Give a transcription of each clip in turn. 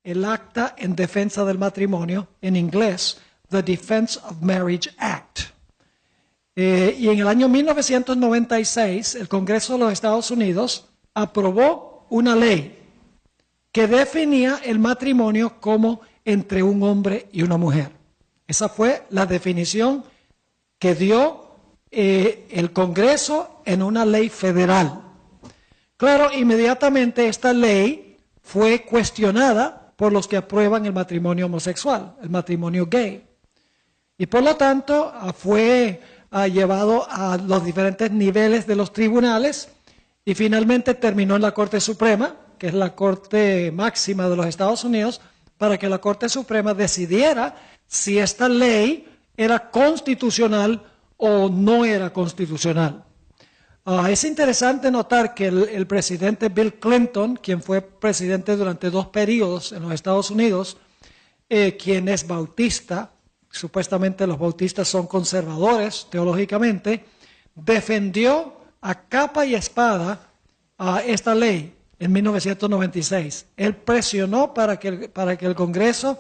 el Acta en Defensa del Matrimonio, en inglés, The Defense of Marriage Act. Y en el año 1996, el Congreso de los Estados Unidos aprobó una ley que definía el matrimonio como entre un hombre y una mujer. Esa fue la definición que dio el Congreso en una ley federal. Claro, inmediatamente esta ley fue cuestionada por los que aprueban el matrimonio homosexual, el matrimonio gay. Y por lo tanto fue llevado a los diferentes niveles de los tribunales y finalmente terminó en la Corte Suprema, que es la Corte máxima de los Estados Unidos, para que la Corte Suprema decidiera si esta ley era constitucional o no era constitucional. Es interesante notar que el presidente Bill Clinton, quien fue presidente durante 2 periodos en los Estados Unidos, quien es bautista, supuestamente los bautistas son conservadores teológicamente, defendió a capa y espada esta ley en 1996. Él presionó para que el Congreso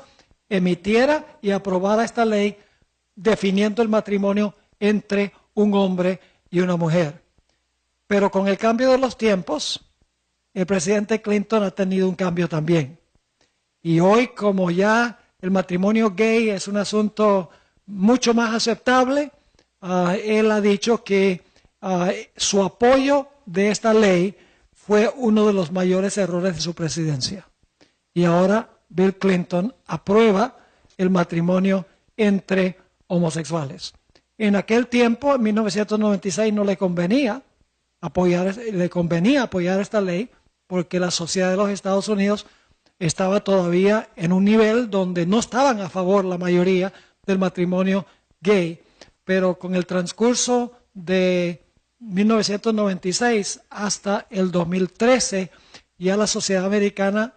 emitiera y aprobara esta ley definiendo el matrimonio entre un hombre y una mujer. Pero con el cambio de los tiempos, el presidente Clinton ha tenido un cambio también. Y hoy, como ya el matrimonio gay es un asunto mucho más aceptable, él ha dicho que su apoyo de esta ley fue uno de los mayores errores de su presidencia. Y ahora Bill Clinton aprueba el matrimonio entre homosexuales. En aquel tiempo, en 1996, no le convenía apoyar esta ley porque la sociedad de los Estados Unidos estaba todavía en un nivel donde no estaban a favor la mayoría del matrimonio gay. Pero con el transcurso de 1996 hasta el 2013, ya la sociedad americana,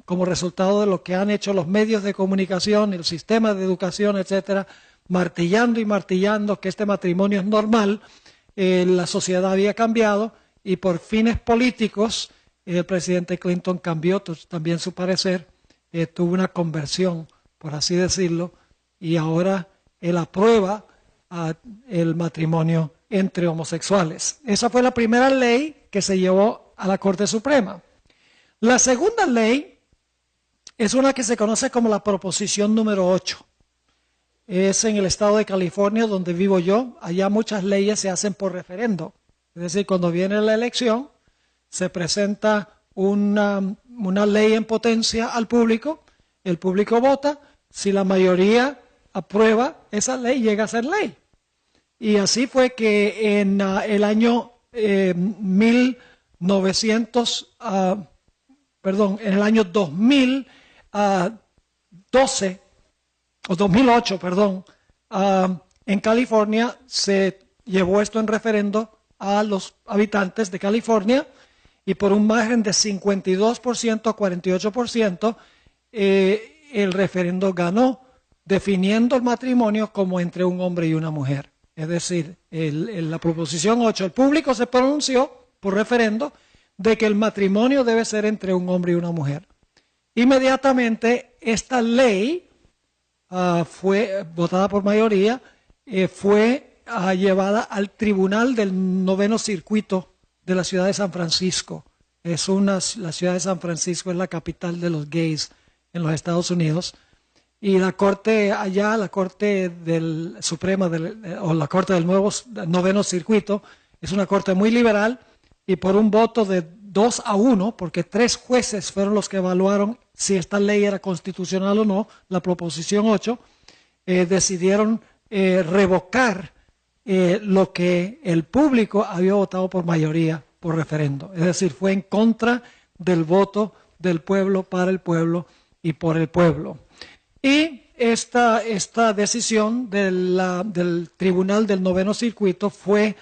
como resultado de lo que han hecho los medios de comunicación, el sistema de educación, etcétera, martillando y martillando que este matrimonio es normal, la sociedad había cambiado y por fines políticos el presidente Clinton cambió también su parecer, tuvo una conversión, por así decirlo, y ahora él aprueba el matrimonio entre homosexuales. Esa fue la primera ley que se llevó a la Corte Suprema. La segunda ley es una que se conoce como la Proposición número 8. Es en el estado de California, donde vivo yo. Allá muchas leyes se hacen por referendo. Es decir, cuando viene la elección, se presenta una ley en potencia al público, el público vota, si la mayoría aprueba esa ley, llega a ser ley. Y así fue que en el año 2008, en California se llevó esto en referendo a los habitantes de California y por un margen de 52% a 48%, el referendo ganó, definiendo el matrimonio como entre un hombre y una mujer. Es decir, la Proposición 8, el público se pronunció por referendo de que el matrimonio debe ser entre un hombre y una mujer. Inmediatamente esta ley fue votada por mayoría, fue llevada al Tribunal del 9º Circuito de la ciudad de San Francisco. La ciudad de San Francisco es la capital de los gays en los Estados Unidos. Y la Corte allá, la Corte del Suprema o la Corte del 9º Circuito, es una corte muy liberal y por un voto de 2-1, porque 3 jueces fueron los que evaluaron si esta ley era constitucional o no, la Proposición 8, decidieron revocar lo que el público había votado por mayoría, por referendo. Es decir, fue en contra del voto del pueblo, para el pueblo y por el pueblo. Y esta decisión del Tribunal del 9º Circuito fue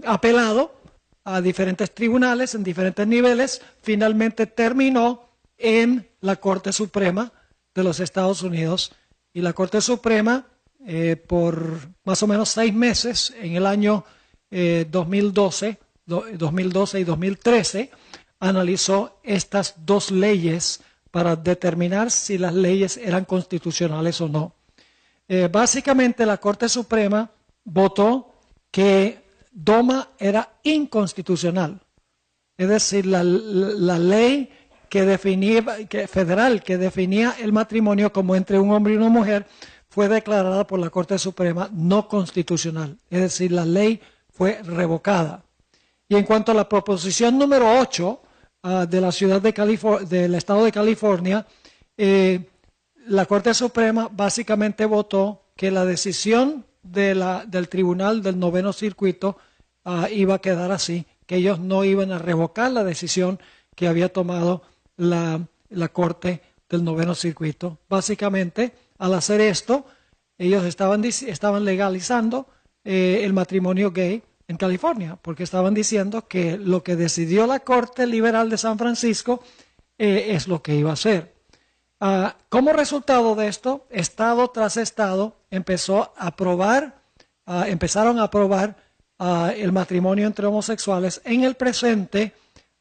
apelado a diferentes tribunales en diferentes niveles, finalmente terminó en la Corte Suprema de los Estados Unidos. Y la Corte Suprema, por más o menos 6 meses, en el año 2012 y 2013, analizó estas 2 leyes para determinar si las leyes eran constitucionales o no. Básicamente la Corte Suprema votó que DOMA era inconstitucional. Es decir, la ley federal que definía el matrimonio como entre un hombre y una mujer fue declarada por la Corte Suprema no constitucional. Es decir, la ley fue revocada. Y en cuanto a la proposición número 8 de la ciudad del estado de California, la Corte Suprema básicamente votó que la decisión del Tribunal del Noveno Circuito iba a quedar así, que ellos no iban a revocar la decisión que había tomado la Corte del Noveno Circuito. Básicamente, al hacer esto, ellos estaban legalizando el matrimonio gay en California, porque estaban diciendo que lo que decidió la Corte Liberal de San Francisco es lo que iba a hacer. Como resultado de esto, estado tras estado empezaron a aprobar el matrimonio entre homosexuales. En el presente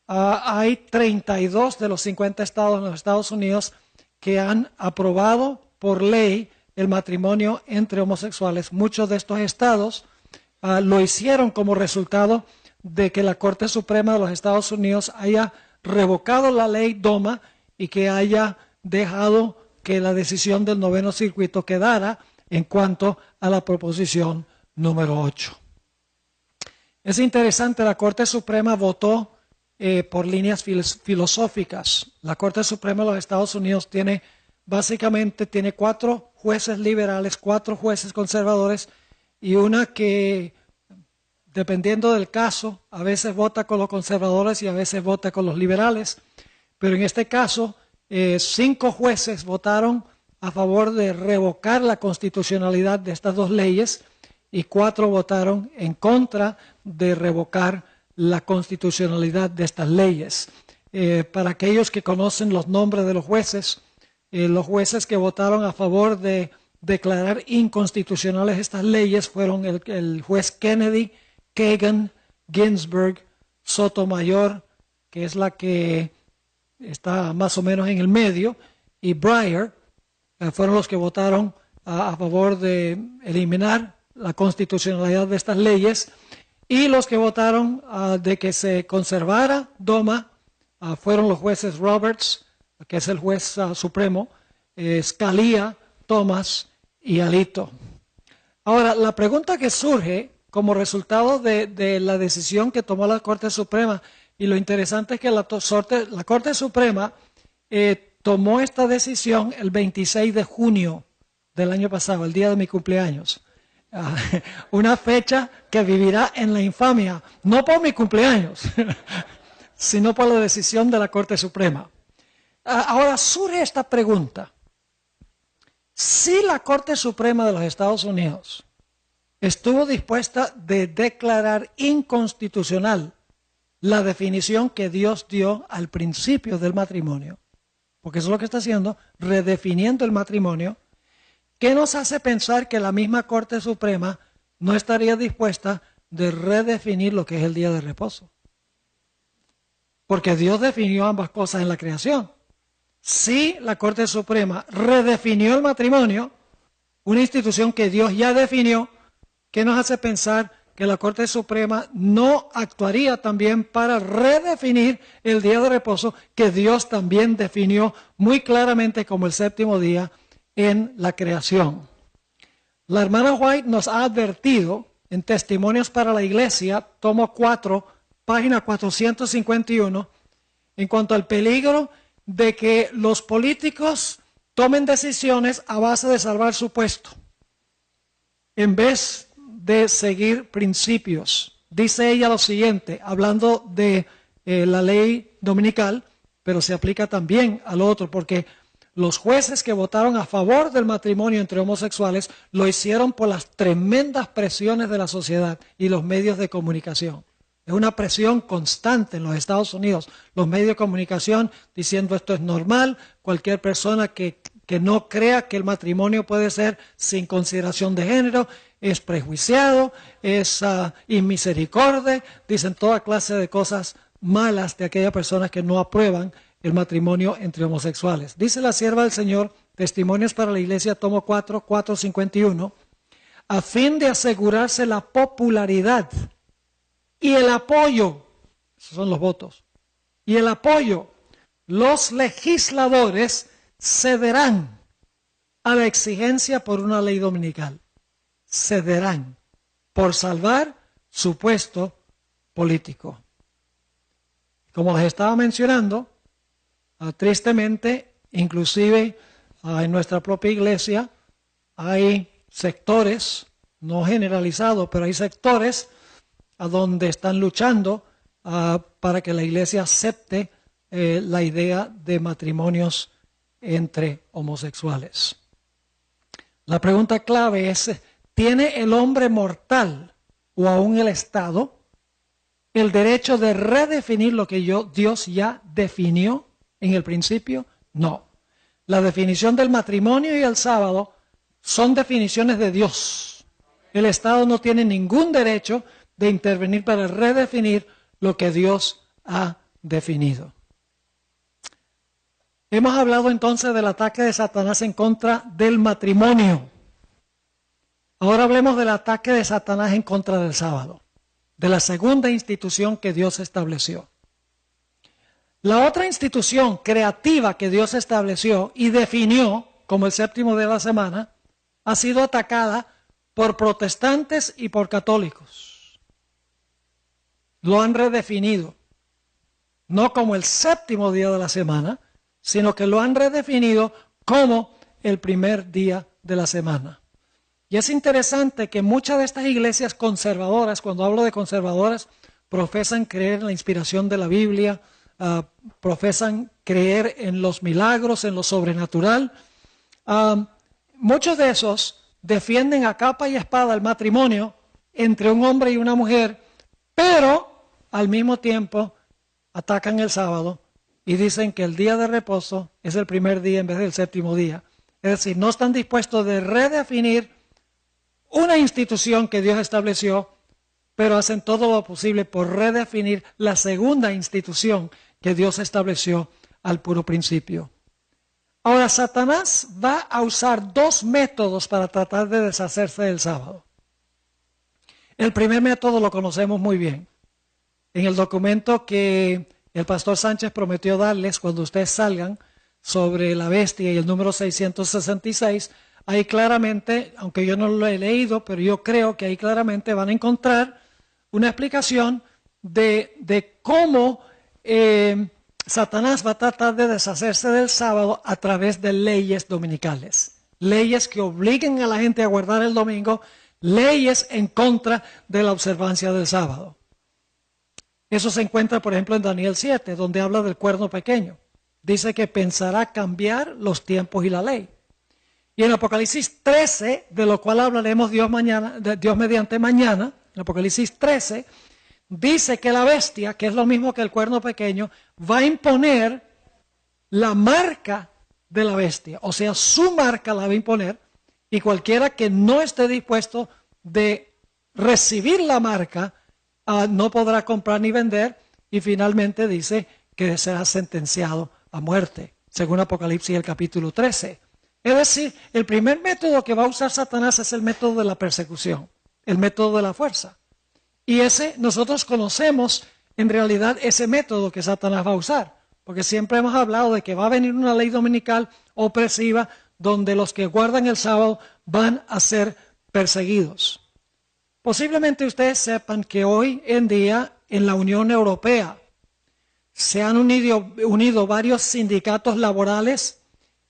hay 32 de los 50 estados en los Estados Unidos que han aprobado por ley el matrimonio entre homosexuales. Muchos de estos estados lo hicieron como resultado de que la Corte Suprema de los Estados Unidos haya revocado la ley DOMA y que haya dejado que la decisión del Noveno Circuito quedara en cuanto a la proposición número 8. Es interesante, la Corte Suprema votó por líneas filosóficas. La Corte Suprema de los Estados Unidos básicamente tiene 4 jueces liberales, 4 jueces conservadores y una que, dependiendo del caso, a veces vota con los conservadores y a veces vota con los liberales. Pero en este caso, 5 jueces votaron a favor de revocar la constitucionalidad de estas 2 leyes y 4 votaron en contra de revocar la constitucionalidad de estas leyes. Para aquellos que conocen los nombres de los jueces que votaron a favor de declarar inconstitucionales estas leyes fueron el juez Kennedy, Kagan, Ginsburg, Sotomayor, que es la que está más o menos en el medio, y Breyer. Fueron los que votaron a favor de eliminar la constitucionalidad de estas leyes, y los que votaron de que se conservara DOMA fueron los jueces Roberts, que es el juez supremo, Scalia, Thomas y Alito. Ahora, la pregunta que surge como resultado de la decisión que tomó la Corte Suprema, y lo interesante es que la Corte Suprema tomó esta decisión el 26 de junio del año pasado, el día de mi cumpleaños. Una fecha que vivirá en la infamia, no por mi cumpleaños, sino por la decisión de la Corte Suprema. Ahora surge esta pregunta. Si la Corte Suprema de los Estados Unidos estuvo dispuesta de declarar inconstitucional la definición que Dios dio al principio del matrimonio, porque eso es lo que está haciendo, redefiniendo el matrimonio, ¿qué nos hace pensar que la misma Corte Suprema no estaría dispuesta de redefinir lo que es el día de reposo? Porque Dios definió ambas cosas en la creación. Si la Corte Suprema redefinió el matrimonio, una institución que Dios ya definió, ¿qué nos hace pensar que la Corte Suprema no actuaría también para redefinir el día de reposo que Dios también definió muy claramente como el séptimo día en la creación? La hermana White nos ha advertido en Testimonios para la Iglesia, tomo 4, página 451, en cuanto al peligro de que los políticos tomen decisiones a base de salvar su puesto, en vez de seguir principios. Dice ella lo siguiente, hablando de la ley dominical, pero se aplica también al otro, porque los jueces que votaron a favor del matrimonio entre homosexuales lo hicieron por las tremendas presiones de la sociedad y los medios de comunicación. Es una presión constante en los Estados Unidos. Los medios de comunicación diciendo esto es normal, cualquier persona que no crea que el matrimonio puede ser sin consideración de género es prejuiciado, es inmisericordia, dicen toda clase de cosas malas de aquellas personas que no aprueban el matrimonio entre homosexuales. Dice la sierva del Señor, Testimonios para la Iglesia, tomo 4, 451, a fin de asegurarse la popularidad y el apoyo, esos son los votos, y el apoyo, los legisladores cederán a la exigencia por una ley dominical. Cederán por salvar su puesto político. Como les estaba mencionando, tristemente, inclusive en nuestra propia iglesia, hay sectores, no generalizados, pero hay sectores a donde están luchando para que la iglesia acepte la idea de matrimonios entre homosexuales. La pregunta clave es, ¿tiene el hombre mortal o aún el Estado el derecho de redefinir lo que Dios ya definió en el principio? No. La definición del matrimonio y el sábado son definiciones de Dios. El Estado no tiene ningún derecho de intervenir para redefinir lo que Dios ha definido. Hemos hablado entonces del ataque de Satanás en contra del matrimonio. Ahora hablemos del ataque de Satanás en contra del sábado, de la segunda institución que Dios estableció. La otra institución creativa que Dios estableció y definió como el séptimo día de la semana ha sido atacada por protestantes y por católicos. Lo han redefinido, no como el séptimo día de la semana, sino que lo han redefinido como el primer día de la semana. Y es interesante que muchas de estas iglesias conservadoras, cuando hablo de conservadoras, profesan creer en la inspiración de la Biblia, profesan creer en los milagros, en lo sobrenatural. Muchos de esos defienden a capa y espada el matrimonio entre un hombre y una mujer, pero al mismo tiempo atacan el sábado y dicen que el día de reposo es el primer día en vez del séptimo día. Es decir, no están dispuestos de redefinir una institución que Dios estableció, pero hacen todo lo posible por redefinir la segunda institución que Dios estableció al puro principio. Ahora, Satanás va a usar dos métodos para tratar de deshacerse del sábado. El primer método lo conocemos muy bien. En el documento que el pastor Sánchez prometió darles cuando ustedes salgan sobre la bestia y el número 666, ahí claramente, aunque yo no lo he leído, pero yo creo que ahí claramente van a encontrar una explicación de cómo Satanás va a tratar de deshacerse del sábado a través de leyes dominicales. Leyes que obliguen a la gente a guardar el domingo, leyes en contra de la observancia del sábado. Eso se encuentra, por ejemplo, en Daniel 7, donde habla del cuerno pequeño. Dice que pensará cambiar los tiempos y la ley. Y en Apocalipsis 13, de lo cual hablaremos Dios mediante mañana, en Apocalipsis 13, dice que la bestia, que es lo mismo que el cuerno pequeño, va a imponer la marca de la bestia. O sea, su marca la va a imponer, y cualquiera que no esté dispuesto de recibir la marca, no podrá comprar ni vender, y finalmente dice que será sentenciado a muerte, según Apocalipsis el capítulo 13. Es decir, el primer método que va a usar Satanás es el método de la persecución, el método de la fuerza. Y nosotros conocemos en realidad ese método que Satanás va a usar, porque siempre hemos hablado de que va a venir una ley dominical opresiva donde los que guardan el sábado van a ser perseguidos. Posiblemente ustedes sepan que hoy en día en la Unión Europea se han unido varios sindicatos laborales,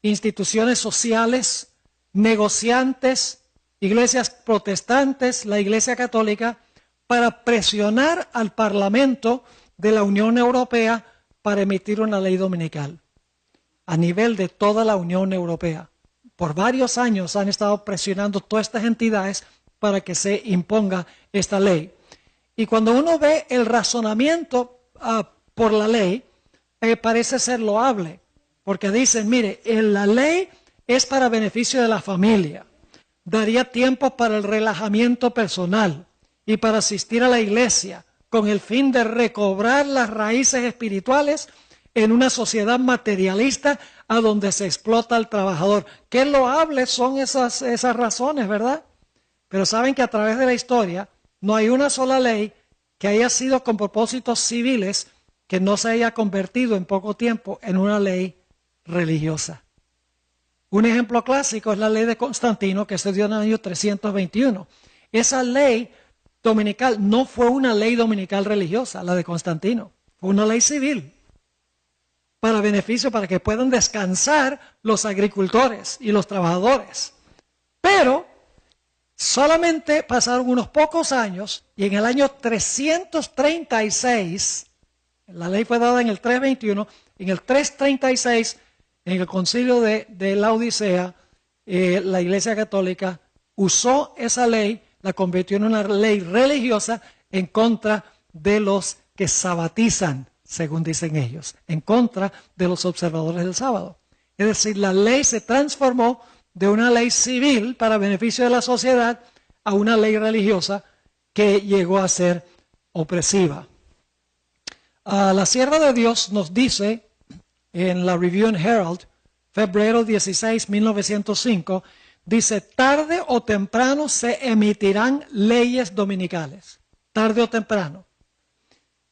instituciones sociales, negociantes, iglesias protestantes, la Iglesia Católica, para presionar al Parlamento de la Unión Europea para emitir una ley dominical a nivel de toda la Unión Europea. Por varios años han estado presionando todas estas entidades para que se imponga esta ley. Y cuando uno ve el razonamiento por la ley, parece ser loable, porque dicen, mire, la ley es para beneficio de la familia, daría tiempo para el relajamiento personal y para asistir a la iglesia con el fin de recobrar las raíces espirituales en una sociedad materialista a donde se explota al trabajador. Qué loables son esas razones, ¿verdad? Pero saben que a través de la historia no hay una sola ley que haya sido con propósitos civiles que no se haya convertido en poco tiempo en una ley religiosa. Un ejemplo clásico es la ley de Constantino, que se dio en el año 321. Esa ley dominical no fue una ley dominical religiosa, la de Constantino. Fue una ley civil para beneficio, para que puedan descansar los agricultores y los trabajadores. Pero solamente pasaron unos pocos años y en el año 336, la ley fue dada en el 321, en el 336, en el concilio de la Odisea, la Iglesia Católica usó esa ley, la convirtió en una ley religiosa en contra de los que sabatizan, según dicen ellos, en contra de los observadores del sábado. Es decir, la ley se transformó de una ley civil para beneficio de la sociedad a una ley religiosa que llegó a ser opresiva. La Sierva de Dios nos dice en la Review and Herald, febrero 16, 1905, dice, tarde o temprano se emitirán leyes dominicales, tarde o temprano.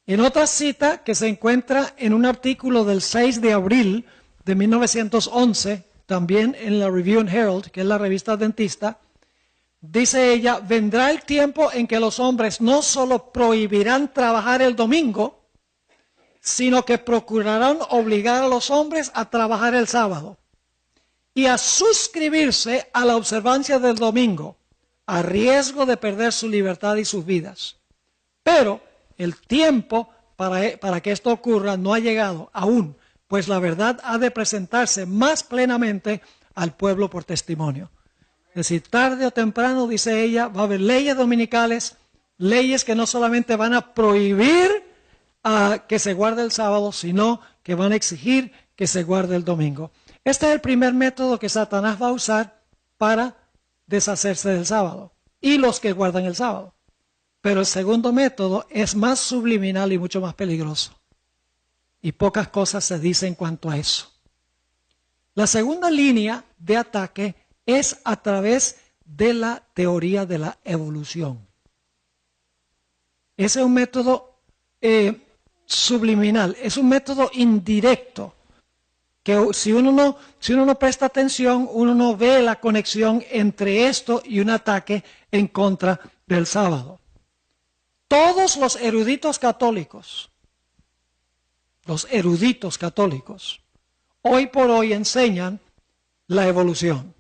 En otra cita que se encuentra en un artículo del 6 de abril de 1911, también en la Review and Herald, que es la revista adventista, dice ella, vendrá el tiempo en que los hombres no solo prohibirán trabajar el domingo, sino que procurarán obligar a los hombres a trabajar el sábado y a suscribirse a la observancia del domingo, a riesgo de perder su libertad y sus vidas. Pero el tiempo para que esto ocurra no ha llegado aún, pues la verdad ha de presentarse más plenamente al pueblo por testimonio. Es decir, tarde o temprano, dice ella, va a haber leyes dominicales, leyes que no solamente van a prohibir que se guarde el sábado, sino que van a exigir que se guarde el domingo. Este es el primer método que Satanás va a usar para deshacerse del sábado y los que guardan el sábado. Pero el segundo método es más subliminal y mucho más peligroso. Y pocas cosas se dicen en cuanto a eso. La segunda línea de ataque es a través de la teoría de la evolución. Ese es un método subliminal, es un método indirecto, que si uno no presta atención, uno no ve la conexión entre esto y un ataque en contra del sábado. Todos los eruditos católicos, hoy por hoy enseñan la evolución.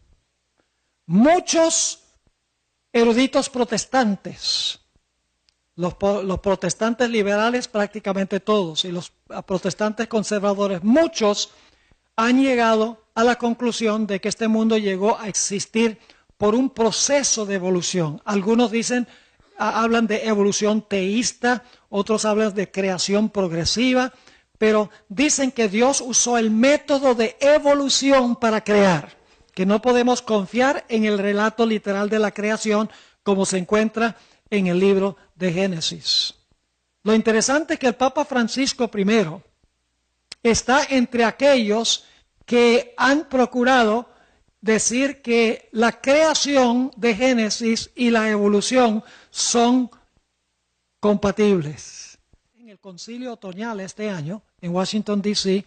Muchos eruditos protestantes, los protestantes liberales prácticamente todos y los protestantes conservadores, muchos han llegado a la conclusión de que este mundo llegó a existir por un proceso de evolución. Algunos hablan de evolución teísta, otros hablan de creación progresiva, pero dicen que Dios usó el método de evolución para crear, que no podemos confiar en el relato literal de la creación como se encuentra en el libro de Génesis. Lo interesante es que el Papa Francisco I está entre aquellos que han procurado decir que la creación de Génesis y la evolución son compatibles. En el concilio otoñal este año, en Washington, D.C.,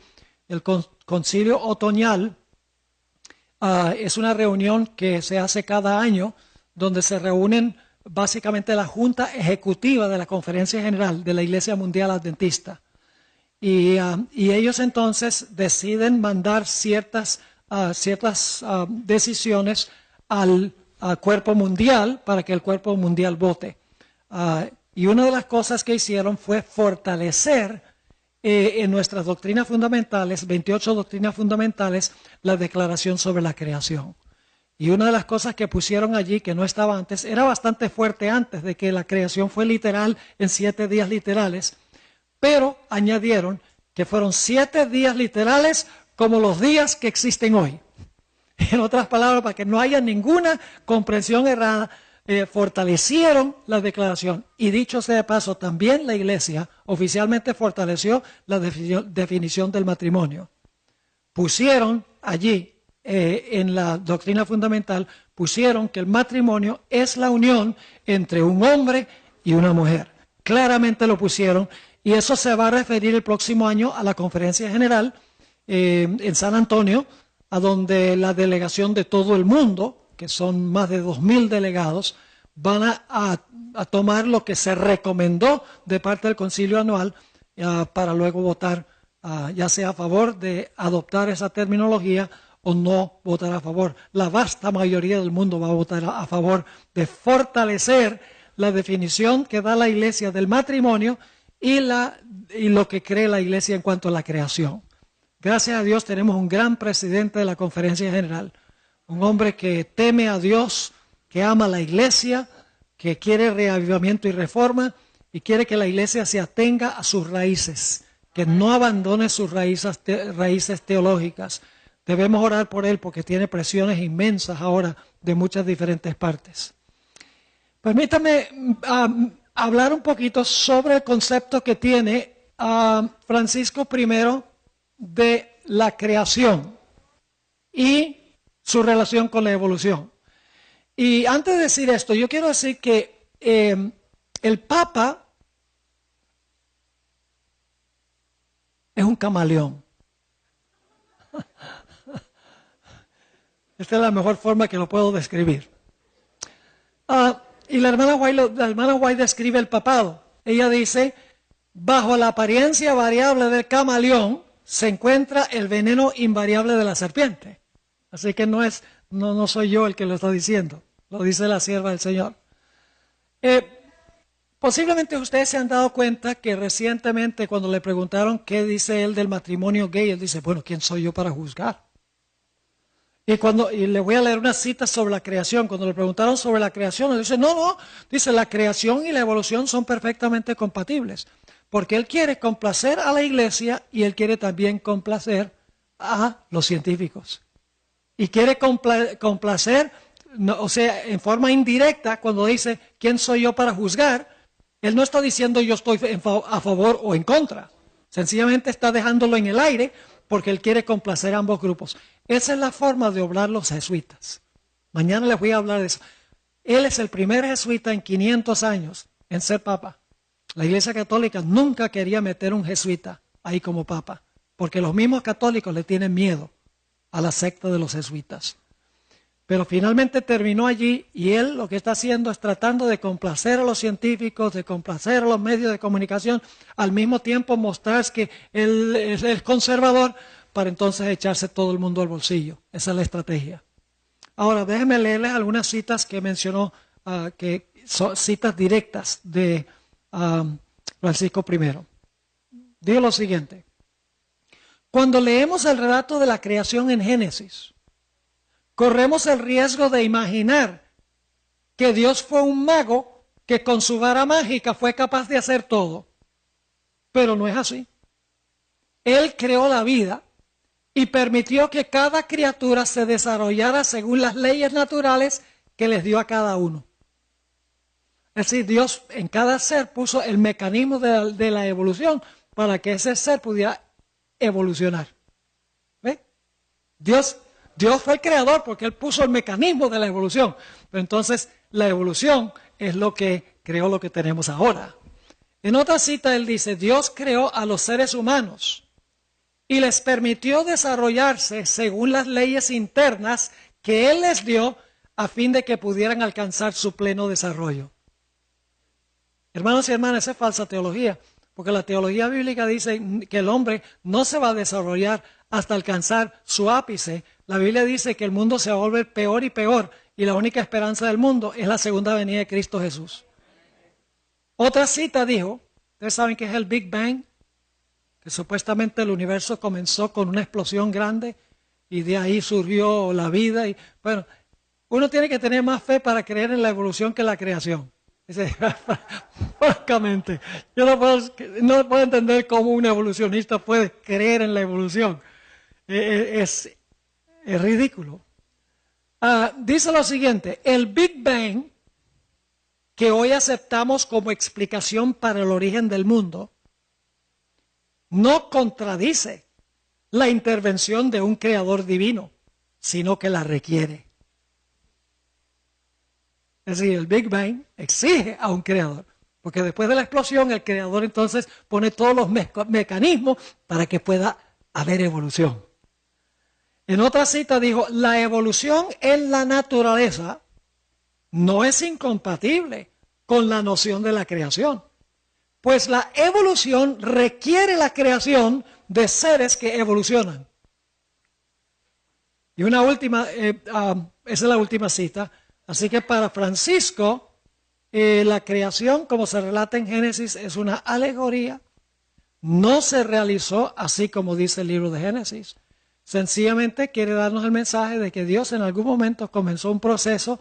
el concilio otoñal es una reunión que se hace cada año donde se reúnen básicamente la Junta Ejecutiva de la Conferencia General de la Iglesia Mundial Adventista. Y ellos entonces deciden mandar ciertas decisiones al cuerpo mundial para que el cuerpo mundial vote. Y una de las cosas que hicieron fue fortalecer en nuestras doctrinas fundamentales, 28 doctrinas fundamentales, la declaración sobre la creación. Y una de las cosas que pusieron allí, que no estaba antes, era bastante fuerte antes de que la creación fue literal en 7 días literales, pero añadieron que fueron 7 días literales como los días que existen hoy. En otras palabras, para que no haya ninguna comprensión errada, fortalecieron la declaración. Y dicho sea de paso, también la Iglesia oficialmente fortaleció la definición del matrimonio. Pusieron allí, en la doctrina fundamental, pusieron que el matrimonio es la unión entre un hombre y una mujer. Claramente lo pusieron, y eso se va a referir el próximo año a la Conferencia General en San Antonio, a donde la delegación de todo el mundo, que son más de 2,000 delegados, van a tomar lo que se recomendó de parte del concilio anual para luego votar, ya sea a favor de adoptar esa terminología o no votar a favor. La vasta mayoría del mundo va a votar a favor de fortalecer la definición que da la Iglesia del matrimonio y lo que cree la Iglesia en cuanto a la creación. Gracias a Dios tenemos un gran presidente de la Conferencia General, un hombre que teme a Dios, que ama a la Iglesia, que quiere reavivamiento y reforma y quiere que la Iglesia se atenga a sus raíces, que no abandone sus raíces teológicas. Debemos orar por él porque tiene presiones inmensas ahora de muchas diferentes partes. Permítame hablar un poquito sobre el concepto que tiene Francisco I de la creación y su relación con la evolución. Y antes de decir esto, yo quiero decir que el Papa es un camaleón. Esta es la mejor forma que lo puedo describir. Y la hermana White describe el papado. Ella dice, bajo la apariencia variable del camaleón se encuentra el veneno invariable de la serpiente. Así que no soy yo el que lo está diciendo, lo dice la sierva del Señor. Posiblemente ustedes se han dado cuenta que recientemente cuando le preguntaron qué dice él del matrimonio gay, él dice, bueno, ¿quién soy yo para juzgar? Y le voy a leer una cita sobre la creación. Cuando le preguntaron sobre la creación, él dice, no, dice, la creación y la evolución son perfectamente compatibles. Porque él quiere complacer a la Iglesia y él quiere también complacer a los científicos. Y quiere complacer, o sea, en forma indirecta, cuando dice, ¿quién soy yo para juzgar? Él no está diciendo yo estoy a favor o en contra. Sencillamente está dejándolo en el aire porque él quiere complacer a ambos grupos. Esa es la forma de obrar los jesuitas. Mañana les voy a hablar de eso. Él es el primer jesuita en 500 años en ser papa. La Iglesia Católica nunca quería meter un jesuita ahí como papa, porque los mismos católicos le tienen miedo a la secta de los jesuitas. Pero finalmente terminó allí y él lo que está haciendo es tratando de complacer a los científicos, de complacer a los medios de comunicación, al mismo tiempo mostrar que él es el conservador para entonces echarse todo el mundo al bolsillo. Esa es la estrategia. Ahora, déjenme leerles algunas citas que mencionó, que son citas directas de Francisco I. Digo lo siguiente. Cuando leemos el relato de la creación en Génesis, corremos el riesgo de imaginar que Dios fue un mago que con su vara mágica fue capaz de hacer todo. Pero no es así. Él creó la vida y permitió que cada criatura se desarrollara según las leyes naturales que les dio a cada uno. Es decir, Dios en cada ser puso el mecanismo de la evolución para que ese ser pudiera evolucionar. ¿Ve? Dios fue el creador porque Él puso el mecanismo de la evolución. Pero entonces la evolución es lo que creó lo que tenemos ahora. En otra cita Él dice, Dios creó a los seres humanos y les permitió desarrollarse según las leyes internas que Él les dio a fin de que pudieran alcanzar su pleno desarrollo. Hermanos y hermanas, esa es falsa teología, porque la teología bíblica dice que el hombre no se va a desarrollar hasta alcanzar su ápice. La Biblia dice que el mundo se va a volver peor y peor, y la única esperanza del mundo es la segunda venida de Cristo Jesús. Otra cita dijo, ustedes saben que es el Big Bang, que supuestamente el universo comenzó con una explosión grande, y de ahí surgió la vida. Y bueno, uno tiene que tener más fe para creer en la evolución que en la creación. Francamente, yo no puedo entender cómo un evolucionista puede creer en la evolución. Es ridículo. Dice lo siguiente, el Big Bang que hoy aceptamos como explicación para el origen del mundo, no contradice la intervención de un creador divino, sino que la requiere. Es decir, el Big Bang exige a un creador, porque después de la explosión el creador entonces pone todos los mecanismos para que pueda haber evolución. En otra cita dijo, la evolución en la naturaleza no es incompatible con la noción de la creación, pues la evolución requiere la creación de seres que evolucionan. Y una última, esa es la última cita. Así que para Francisco, la creación, como se relata en Génesis, es una alegoría. No se realizó así como dice el libro de Génesis. Sencillamente quiere darnos el mensaje de que Dios en algún momento comenzó un proceso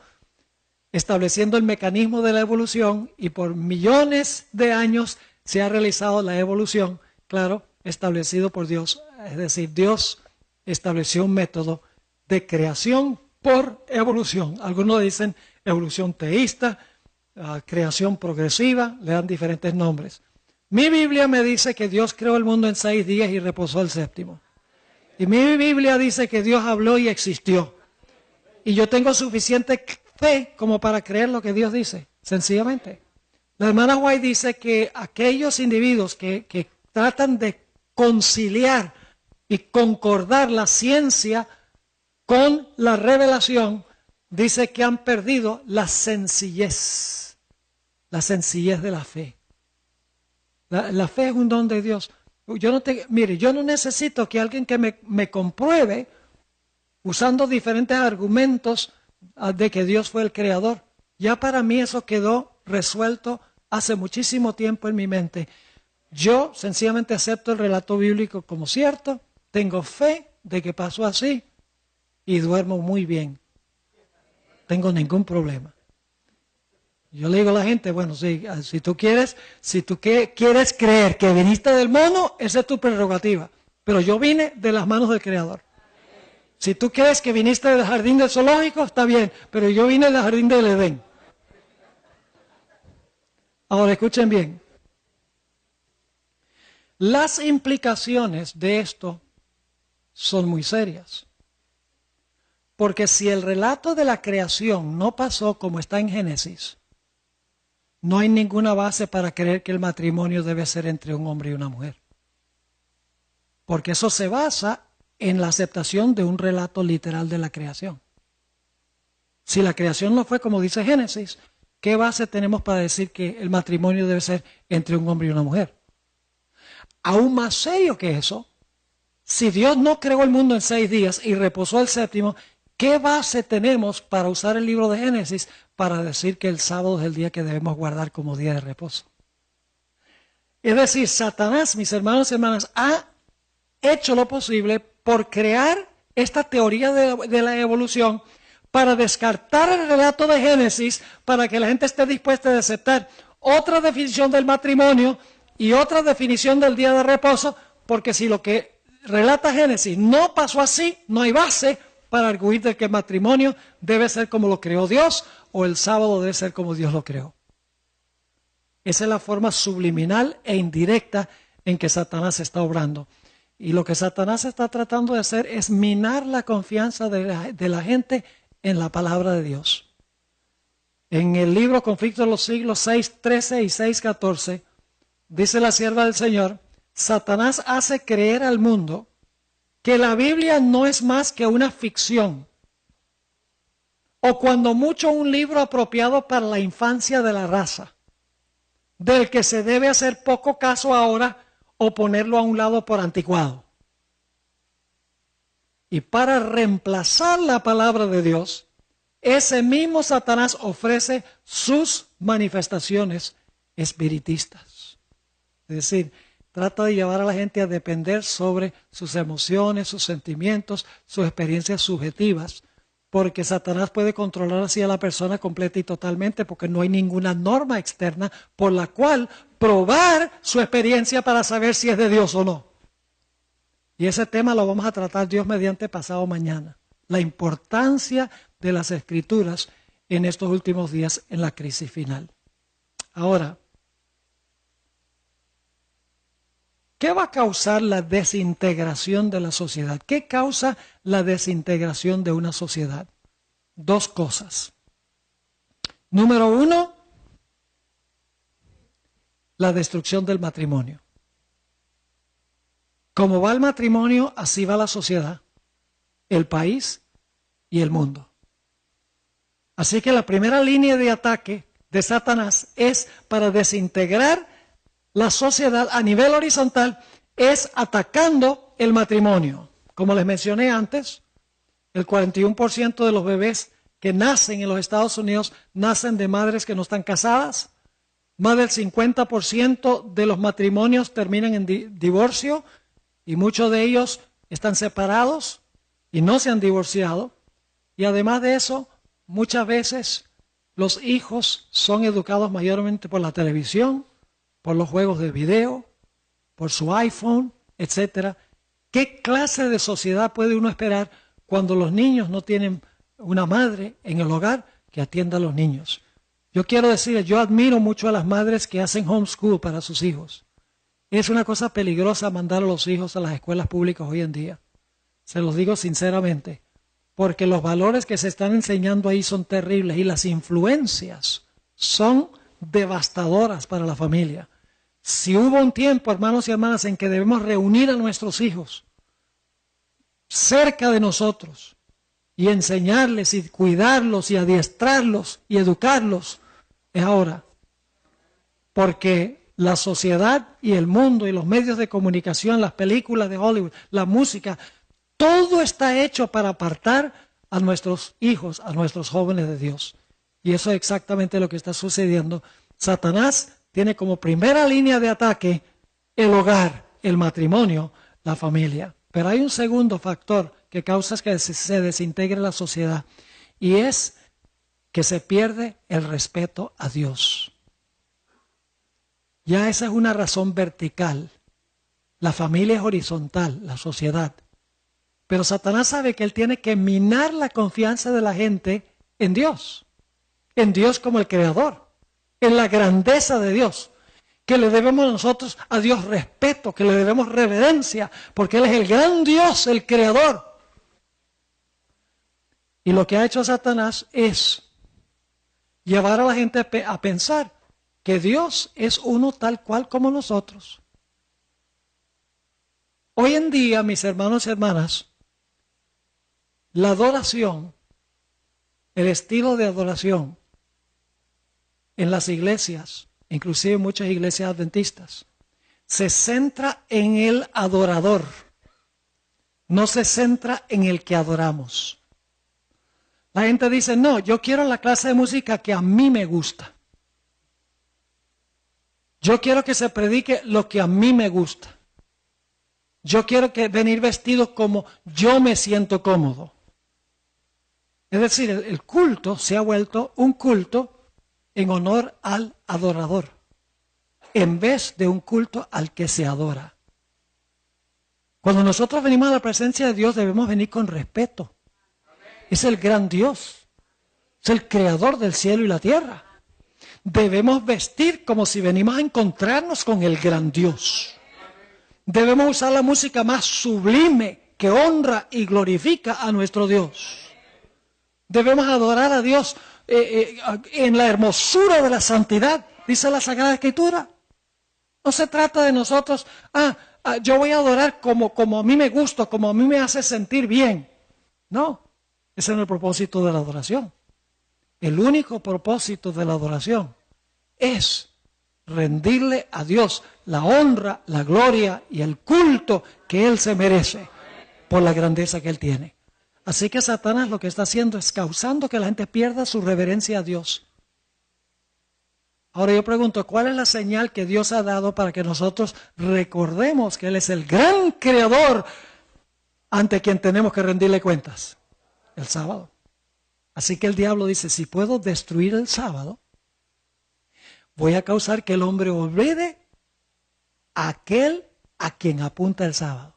estableciendo el mecanismo de la evolución y por millones de años se ha realizado la evolución, claro, establecido por Dios. Es decir, Dios estableció un método de creación por evolución. Algunos dicen evolución teísta, creación progresiva, le dan diferentes nombres. Mi Biblia me dice que Dios creó el mundo en 6 días y reposó el séptimo. Y mi Biblia dice que Dios habló y existió. Y yo tengo suficiente fe como para creer lo que Dios dice, sencillamente. La hermana White dice que aquellos individuos que tratan de conciliar y concordar la ciencia con la revelación, dice que han perdido la sencillez de la fe. La fe es un don de Dios. Yo no necesito que alguien que me compruebe usando diferentes argumentos de que Dios fue el creador. Ya para mí eso quedó resuelto hace muchísimo tiempo en mi mente. Yo sencillamente acepto el relato bíblico como cierto, tengo fe de que pasó así y duermo muy bien. No tengo ningún problema. Yo le digo a la gente, bueno, si tú quieres creer que viniste del mono, esa es tu prerrogativa. Pero yo vine de las manos del Creador. Si tú crees que viniste del jardín del zoológico, está bien, pero yo vine del jardín del Edén. Ahora escuchen bien. Las implicaciones de esto son muy serias. Porque si el relato de la creación no pasó como está en Génesis, no hay ninguna base para creer que el matrimonio debe ser entre un hombre y una mujer. Porque eso se basa en la aceptación de un relato literal de la creación. Si la creación no fue como dice Génesis, ¿qué base tenemos para decir que el matrimonio debe ser entre un hombre y una mujer? Aún más serio que eso, si Dios no creó el mundo en 6 días y reposó el séptimo, ¿qué base tenemos para usar el libro de Génesis para decir que el sábado es el día que debemos guardar como día de reposo? Es decir, Satanás, mis hermanos y hermanas, ha hecho lo posible por crear esta teoría de la evolución para descartar el relato de Génesis, para que la gente esté dispuesta a aceptar otra definición del matrimonio y otra definición del día de reposo, porque si lo que relata Génesis no pasó así, no hay base para arguir de que el matrimonio debe ser como lo creó Dios o el sábado debe ser como Dios lo creó. Esa es la forma subliminal e indirecta en que Satanás está obrando. Y lo que Satanás está tratando de hacer es minar la confianza de la gente en la palabra de Dios. En el libro Conflicto de los Siglos 6:13 y 6:14, dice la sierva del Señor, Satanás hace creer al mundo que la Biblia no es más que una ficción, o cuando mucho un libro apropiado para la infancia de la raza, del que se debe hacer poco caso ahora o ponerlo a un lado por anticuado. Y para reemplazar la palabra de Dios, ese mismo Satanás ofrece sus manifestaciones espiritistas. Es decir, trata de llevar a la gente a depender sobre sus emociones, sus sentimientos, sus experiencias subjetivas, porque Satanás puede controlar así a la persona completa y totalmente, porque no hay ninguna norma externa por la cual probar su experiencia para saber si es de Dios o no. Y ese tema lo vamos a tratar Dios mediante pasado mañana. La importancia de las Escrituras en estos últimos días en la crisis final. Ahora, ¿qué va a causar la desintegración de la sociedad? ¿Qué causa la desintegración de una sociedad? Dos cosas. Número uno, la destrucción del matrimonio. Como va el matrimonio, así va la sociedad, el país y el mundo. Así que la primera línea de ataque de Satanás es para desintegrar la sociedad a nivel horizontal, es atacando el matrimonio. Como les mencioné antes, el 41% de los bebés que nacen en los Estados Unidos nacen de madres que no están casadas. Más del 50% de los matrimonios terminan en divorcio y muchos de ellos están separados y no se han divorciado. Y además de eso, muchas veces los hijos son educados mayormente por la televisión, por los juegos de video, por su iPhone, etc. ¿Qué clase de sociedad puede uno esperar cuando los niños no tienen una madre en el hogar que atienda a los niños? Yo quiero decirles, yo admiro mucho a las madres que hacen homeschool para sus hijos. Es una cosa peligrosa mandar a los hijos a las escuelas públicas hoy en día. Se los digo sinceramente, porque los valores que se están enseñando ahí son terribles y las influencias son devastadoras para la familia. Si hubo un tiempo, hermanos y hermanas, en que debemos reunir a nuestros hijos cerca de nosotros y enseñarles y cuidarlos y adiestrarlos y educarlos, es ahora. Porque la sociedad y el mundo y los medios de comunicación, las películas de Hollywood, la música, todo está hecho para apartar a nuestros hijos, a nuestros jóvenes de Dios. Y eso es exactamente lo que está sucediendo. Satanás tiene como primera línea de ataque el hogar, el matrimonio, la familia. Pero hay un segundo factor que causa que se desintegre la sociedad y es que se pierde el respeto a Dios. Ya esa es una razón vertical. La familia es horizontal, la sociedad. Pero Satanás sabe que él tiene que minar la confianza de la gente en Dios como el Creador, en la grandeza de Dios, que le debemos nosotros a Dios respeto, que le debemos reverencia, porque Él es el gran Dios, el Creador. Y lo que ha hecho Satanás es llevar a la gente a pensar que Dios es uno tal cual como nosotros. Hoy en día, mis hermanos y hermanas, la adoración, el estilo de adoración en las iglesias, inclusive muchas iglesias adventistas, se centra en el adorador, no se centra en el que adoramos. La gente dice, no, yo quiero la clase de música que a mí me gusta. Yo quiero que se predique lo que a mí me gusta. Yo quiero venir vestido como yo me siento cómodo. Es decir, el culto se ha vuelto un culto en honor al adorador, en vez de un culto al que se adora. Cuando nosotros venimos a la presencia de Dios debemos venir con respeto. Es el gran Dios, es el creador del cielo y la tierra. Debemos vestir como si venimos a encontrarnos con el gran Dios. Debemos usar la música más sublime que honra y glorifica a nuestro Dios. Debemos adorar a Dios en la hermosura de la santidad, dice la Sagrada Escritura. No se trata de nosotros, yo voy a adorar como a mí me gusta, como a mí me hace sentir bien. No, ese no es el propósito de la adoración. El único propósito de la adoración es rendirle a Dios la honra, la gloria y el culto que Él se merece por la grandeza que Él tiene. Así que Satanás lo que está haciendo es causando que la gente pierda su reverencia a Dios. Ahora yo pregunto, ¿cuál es la señal que Dios ha dado para que nosotros recordemos que Él es el gran creador ante quien tenemos que rendirle cuentas? El sábado. Así que el diablo dice, si puedo destruir el sábado, voy a causar que el hombre olvide a aquel a quien apunta el sábado.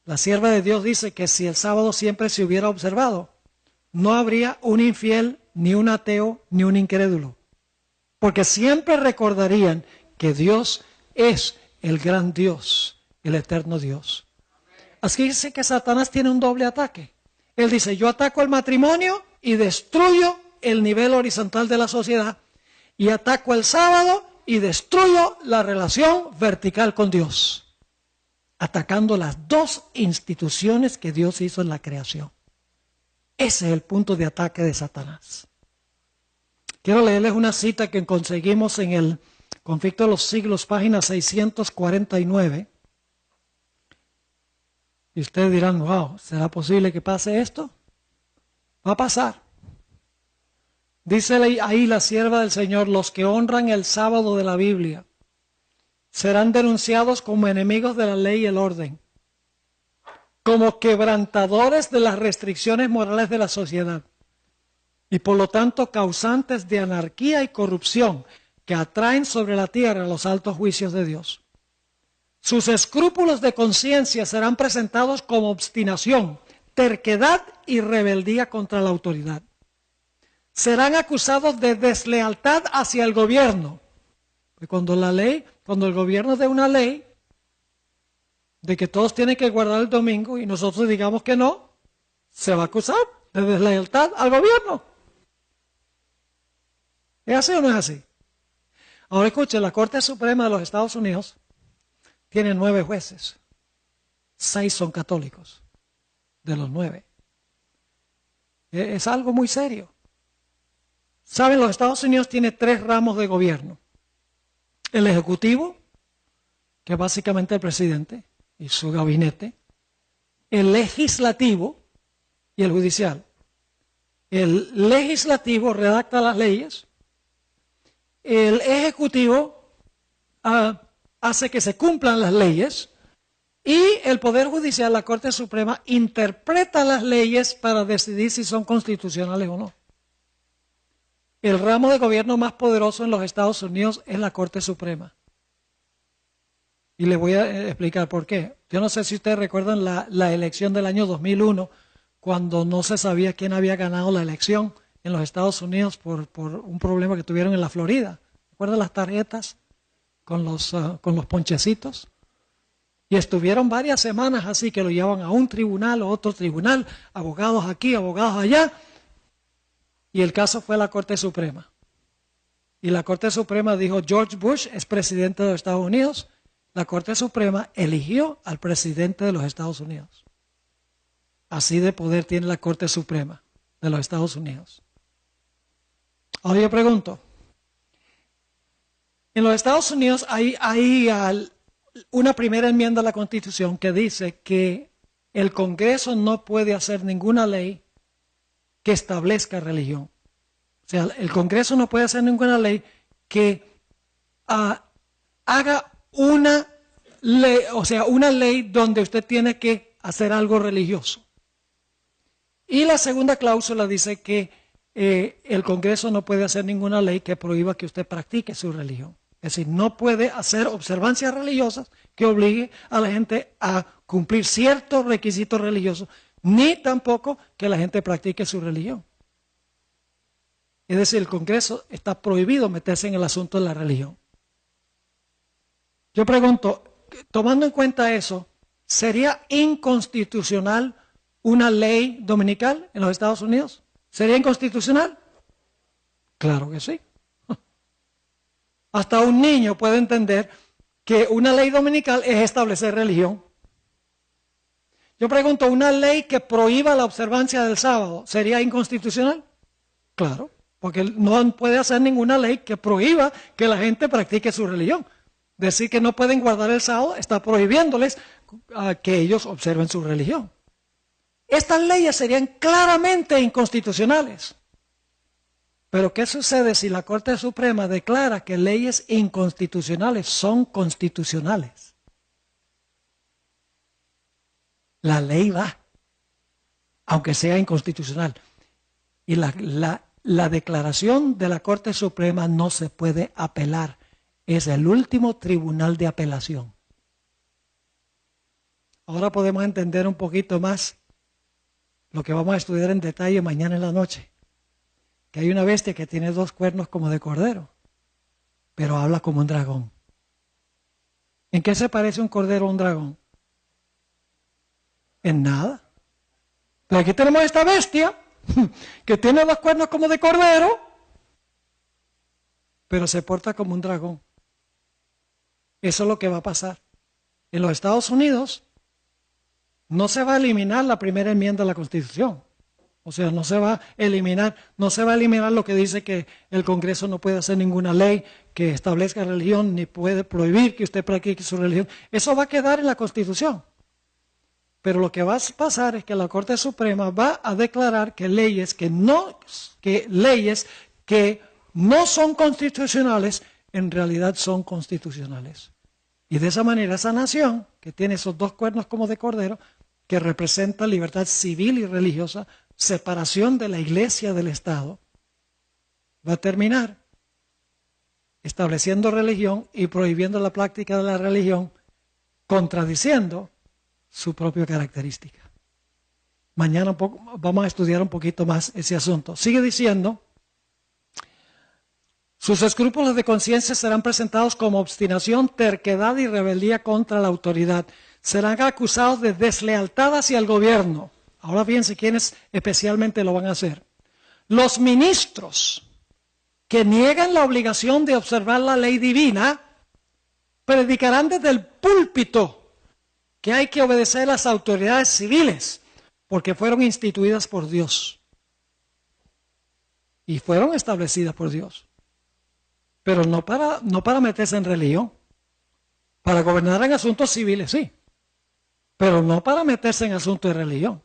La sierva de Dios dice que si el sábado siempre se hubiera observado, no habría un infiel, ni un ateo, ni un incrédulo. porque siempre recordarían que Dios es el gran Dios, el eterno Dios. Así dice que Satanás tiene un doble ataque. Él dice, yo ataco el matrimonio y destruyo el nivel horizontal de la sociedad, y ataco el sábado y destruyo la relación vertical con Dios, atacando las dos instituciones que Dios hizo en la creación. Ese es el punto de ataque de Satanás. Quiero leerles una cita que conseguimos en el Conflicto de los Siglos, página 649. Y ustedes dirán, wow, ¿será posible que pase esto? Va a pasar. Dice ahí la sierva del Señor, los que honran el sábado de la Biblia serán denunciados como enemigos de la ley y el orden, como quebrantadores de las restricciones morales de la sociedad y por lo tanto causantes de anarquía y corrupción que atraen sobre la tierra los altos juicios de Dios. Sus escrúpulos de conciencia serán presentados como obstinación, terquedad y rebeldía contra la autoridad. Serán acusados de deslealtad hacia el gobierno. Porque cuando el gobierno dé una ley de que todos tienen que guardar el domingo y nosotros digamos que no, se va a acusar de deslealtad al gobierno. ¿Es así o no es así? Ahora escuchen, la Corte Suprema de los Estados Unidos tiene 9 jueces. 6 son católicos, de los 9. Es algo muy serio. Saben, los Estados Unidos tiene 3 ramos de gobierno. El ejecutivo, que es básicamente el presidente y su gabinete. El legislativo y el judicial. El legislativo redacta las leyes. El ejecutivo hace que se cumplan las leyes. Y el Poder Judicial, la Corte Suprema, interpreta las leyes para decidir si son constitucionales o no. El ramo de gobierno más poderoso en los Estados Unidos es la Corte Suprema. Y les voy a explicar por qué. Yo no sé si ustedes recuerdan la elección del año 2001, cuando no se sabía quién había ganado la elección en los Estados Unidos por un problema que tuvieron en la Florida. ¿Recuerdan las tarjetas con los ponchecitos? Y estuvieron varias semanas así, que lo llevaban a un tribunal o otro tribunal, abogados aquí, abogados allá. Y el caso fue a la Corte Suprema. Y la Corte Suprema dijo, George Bush es presidente de los Estados Unidos. La Corte Suprema eligió al presidente de los Estados Unidos. Así de poder tiene la Corte Suprema de los Estados Unidos. Ahora yo pregunto, en los Estados Unidos hay una primera enmienda a la Constitución que dice que el Congreso no puede hacer ninguna ley que establezca religión. O sea, el Congreso no puede hacer ninguna ley que haga una ley, o sea, una ley donde usted tiene que hacer algo religioso. Y la segunda cláusula dice que el Congreso no puede hacer ninguna ley que prohíba que usted practique su religión. Es decir, no puede hacer observancias religiosas que obligue a la gente a cumplir ciertos requisitos religiosos, ni tampoco que la gente practique su religión. Es decir, el Congreso está prohibido meterse en el asunto de la religión. Yo pregunto, tomando en cuenta eso, ¿sería inconstitucional una ley dominical en los Estados Unidos? ¿Sería inconstitucional? Claro que sí. Hasta un niño puede entender que una ley dominical es establecer religión. Yo pregunto, ¿una ley que prohíba la observancia del sábado sería inconstitucional? Claro, porque no puede hacer ninguna ley que prohíba que la gente practique su religión. Decir que no pueden guardar el sábado está prohibiéndoles que ellos observen su religión. Estas leyes serían claramente inconstitucionales. Pero ¿qué sucede si la Corte Suprema declara que leyes inconstitucionales son constitucionales? La ley va, aunque sea inconstitucional. Y la declaración de la Corte Suprema no se puede apelar. Es el último tribunal de apelación. Ahora podemos entender un poquito más lo que vamos a estudiar en detalle mañana en la noche. Que hay una bestia que tiene 2 cuernos como de cordero. pero habla como un dragón. ¿En qué se parece un cordero a un dragón? En nada. Pero aquí tenemos esta bestia que tiene dos cuernos como de cordero, pero se porta como un dragón. Eso es lo que va a pasar. En los Estados Unidos no se va a eliminar la primera enmienda de la Constitución. O sea, no se va a eliminar lo que dice que el Congreso no puede hacer ninguna ley que establezca religión, ni puede prohibir que usted practique su religión. Eso va a quedar en la Constitución. Pero lo que va a pasar es que la Corte Suprema va a declarar que leyes que no son constitucionales, en realidad son constitucionales. Y de esa manera esa nación, que tiene esos dos cuernos como de cordero, que representa libertad civil y religiosa, separación de la iglesia del Estado, va a terminar estableciendo religión y prohibiendo la práctica de la religión, contradiciendo su propia característica. Mañana vamos a estudiar un poquito más ese asunto. Sigue diciendo, sus escrúpulos de conciencia serán presentados como obstinación, terquedad y rebeldía contra la autoridad. Serán acusados de deslealtad hacia el gobierno. Ahora fíjense quiénes especialmente lo van a hacer. Los ministros que niegan la obligación de observar la ley divina predicarán desde el púlpito que hay que obedecer a las autoridades civiles porque fueron instituidas por Dios y fueron establecidas por Dios. Pero no para meterse en religión, para gobernar en asuntos civiles, sí, pero no para meterse en asuntos de religión.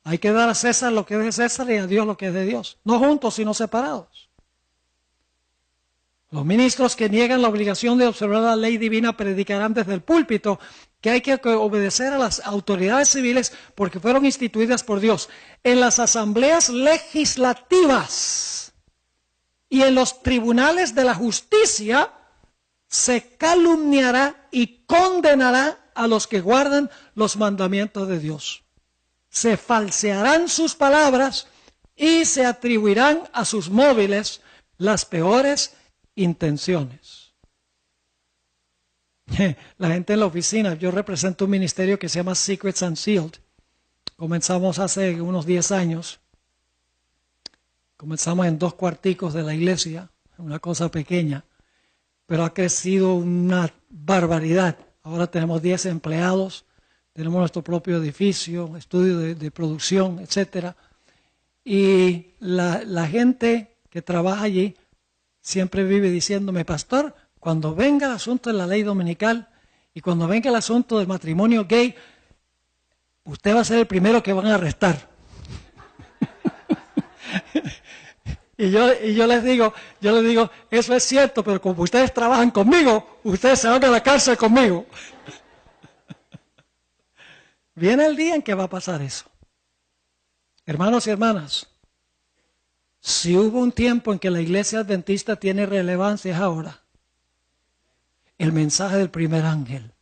Hay que dar a César lo que es de César y a Dios lo que es de Dios, no juntos sino separados. Los ministros que niegan la obligación de observar la ley divina predicarán desde el púlpito que hay que obedecer a las autoridades civiles porque fueron instituidas por Dios. En las asambleas legislativas y en los tribunales de la justicia se calumniará y condenará a los que guardan los mandamientos de Dios. Se falsearán sus palabras y se atribuirán a sus móviles las peores intenciones. La gente en la oficina, yo represento un ministerio que se llama Secrets Unsealed. Comenzamos hace unos 10 años. Comenzamos en 2 cuarticos de la iglesia, una cosa pequeña, pero ha crecido una barbaridad. Ahora tenemos 10 empleados, tenemos nuestro propio edificio, estudio de producción, etc. Y la gente que trabaja allí siempre vive diciéndome, pastor, cuando venga el asunto de la ley dominical y cuando venga el asunto del matrimonio gay, usted va a ser el primero que van a arrestar. Y yo les digo, eso es cierto, pero como ustedes trabajan conmigo, ustedes se van a la cárcel conmigo. Viene el día en que va a pasar eso. Hermanos y hermanas, si hubo un tiempo en que la iglesia adventista tiene relevancia es ahora. El mensaje del primer ángel.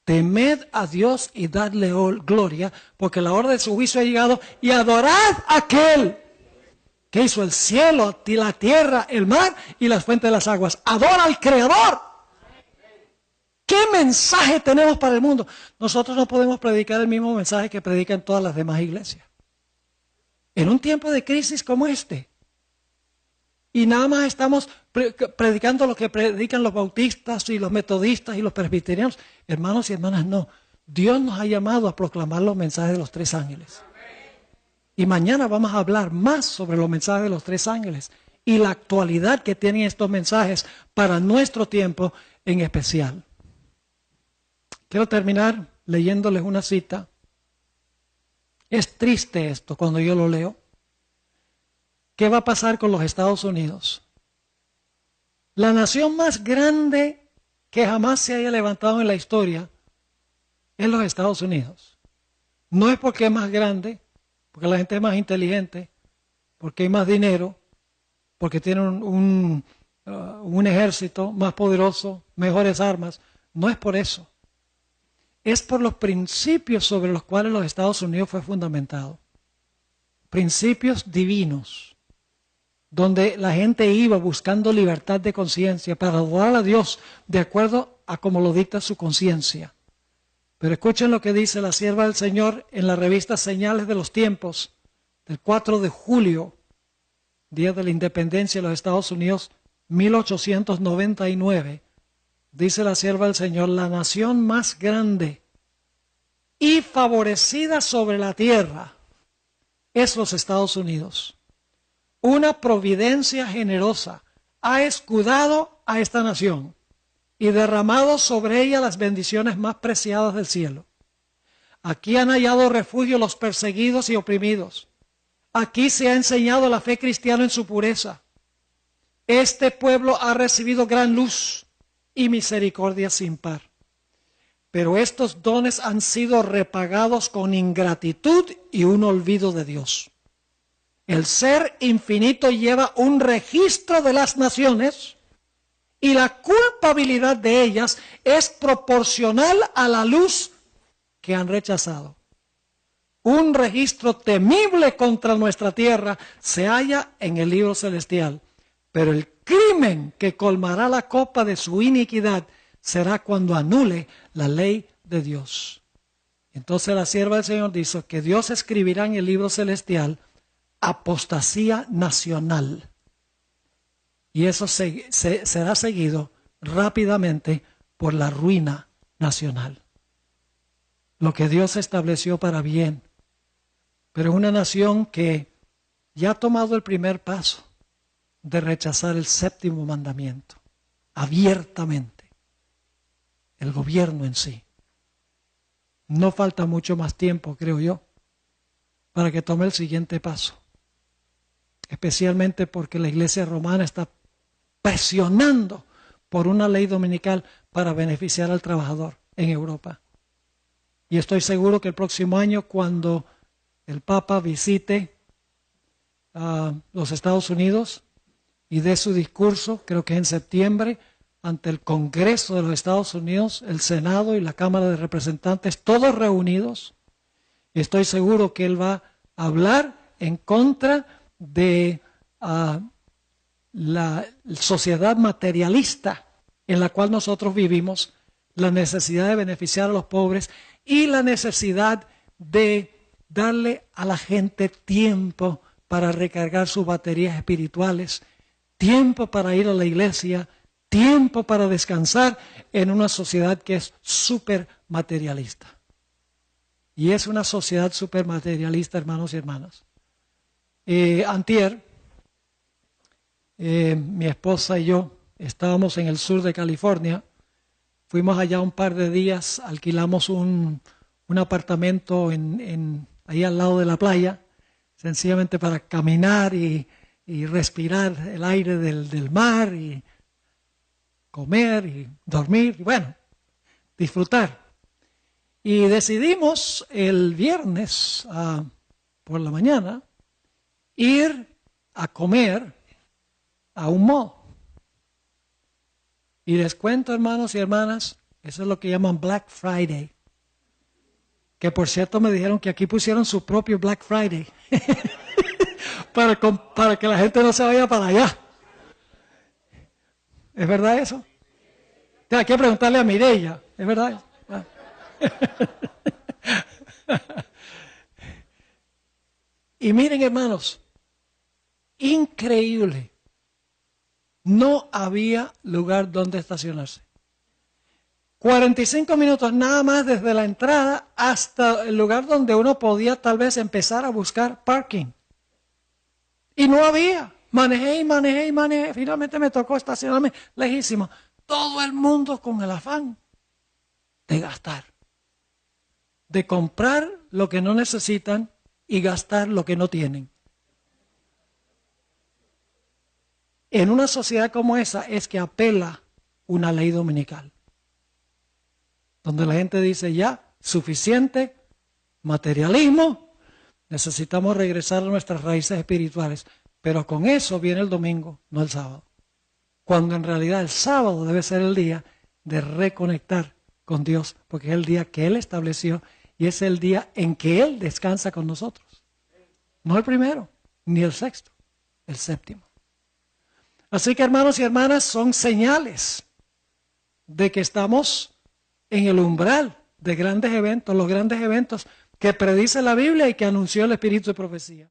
Temed a Dios y dadle gloria, porque la hora de su juicio ha llegado, y adorad a aquel que hizo el cielo, la tierra, el mar y las fuentes de las aguas. Adora al Creador. ¿Qué mensaje tenemos para el mundo? Nosotros no podemos predicar el mismo mensaje que predican todas las demás iglesias. En un tiempo de crisis como este. Y nada más estamos predicando lo que predican los bautistas y los metodistas y los presbiterianos. Hermanos y hermanas, no. Dios nos ha llamado a proclamar los mensajes de los 3 ángeles. Y mañana vamos a hablar más sobre los mensajes de los 3 ángeles y la actualidad que tienen estos mensajes para nuestro tiempo en especial. Quiero terminar leyéndoles una cita. Es triste esto cuando yo lo leo. ¿Qué va a pasar con los Estados Unidos? La nación más grande que jamás se haya levantado en la historia es los Estados Unidos. No es porque es más grande, porque la gente es más inteligente, porque hay más dinero, porque tiene un ejército más poderoso, mejores armas. No es por eso. Es por los principios sobre los cuales los Estados Unidos fue fundamentado. Principios divinos. donde la gente iba buscando libertad de conciencia para adorar a Dios de acuerdo a como lo dicta su conciencia. Pero escuchen lo que dice la sierva del Señor en la revista Señales de los Tiempos, del 4 de julio, Día de la Independencia de los Estados Unidos, 1899. Dice la sierva del Señor: la nación más grande y favorecida sobre la tierra es los Estados Unidos. Una providencia generosa ha escudado a esta nación y derramado sobre ella las bendiciones más preciadas del cielo. Aquí han hallado refugio los perseguidos y oprimidos. Aquí se ha enseñado la fe cristiana en su pureza. Este pueblo ha recibido gran luz y misericordia sin par. Pero estos dones han sido repagados con ingratitud y un olvido de Dios. El Ser Infinito lleva un registro de las naciones y la culpabilidad de ellas es proporcional a la luz que han rechazado. Un registro temible contra nuestra tierra se halla en el libro celestial, pero el crimen que colmará la copa de su iniquidad será cuando anule la ley de Dios. Entonces la sierva del Señor dice que Dios escribirá en el libro celestial apostasía nacional. Y eso será seguido rápidamente por la ruina nacional. Lo que Dios estableció para bien. Pero es una nación que ya ha tomado el primer paso de rechazar el séptimo mandamiento, abiertamente. El gobierno en sí. No falta mucho más tiempo, creo yo, para que tome el siguiente paso. Especialmente porque la Iglesia romana está presionando por una ley dominical para beneficiar al trabajador en Europa. Y estoy seguro que el próximo año, cuando el Papa visite los Estados Unidos y dé su discurso, creo que en septiembre, ante el Congreso de los Estados Unidos, el Senado y la Cámara de Representantes, todos reunidos, estoy seguro que él va a hablar en contra de la sociedad materialista en la cual nosotros vivimos, la necesidad de beneficiar a los pobres y la necesidad de darle a la gente tiempo para recargar sus baterías espirituales, tiempo para ir a la iglesia, tiempo para descansar en una sociedad que es súper materialista. Y es una sociedad súper materialista, hermanos y hermanas. Antier, mi esposa y yo estábamos en el sur de California. Fuimos allá un par de días, alquilamos un apartamento ahí al lado de la playa, sencillamente para caminar y respirar el aire del mar y comer y dormir y bueno, disfrutar. Y decidimos el viernes por la mañana ir a comer a un mall. Y les cuento, hermanos y hermanas, eso es lo que llaman Black Friday. Que por cierto me dijeron que aquí pusieron su propio Black Friday para que la gente no se vaya para allá. ¿Es verdad eso? Hay que preguntarle a Mireya, ¿es verdad? Y miren, hermanos, increíble. No había lugar donde estacionarse. 45 minutos nada más desde la entrada hasta el lugar donde uno podía tal vez empezar a buscar parking. Y no había. Manejé. Finalmente me tocó estacionarme lejísimo. Todo el mundo con el afán de gastar. De comprar lo que no necesitan y gastar lo que no tienen. En una sociedad como esa es que apela una ley dominical. Donde la gente dice ya, suficiente, materialismo, necesitamos regresar a nuestras raíces espirituales. Pero con eso viene el domingo, no el sábado. Cuando en realidad el sábado debe ser el día de reconectar con Dios, porque es el día que Él estableció y es el día en que Él descansa con nosotros. No el primero, ni el sexto, el séptimo. Así que, hermanos y hermanas, son señales de que estamos en el umbral de grandes eventos, los grandes eventos que predice la Biblia y que anunció el Espíritu de profecía.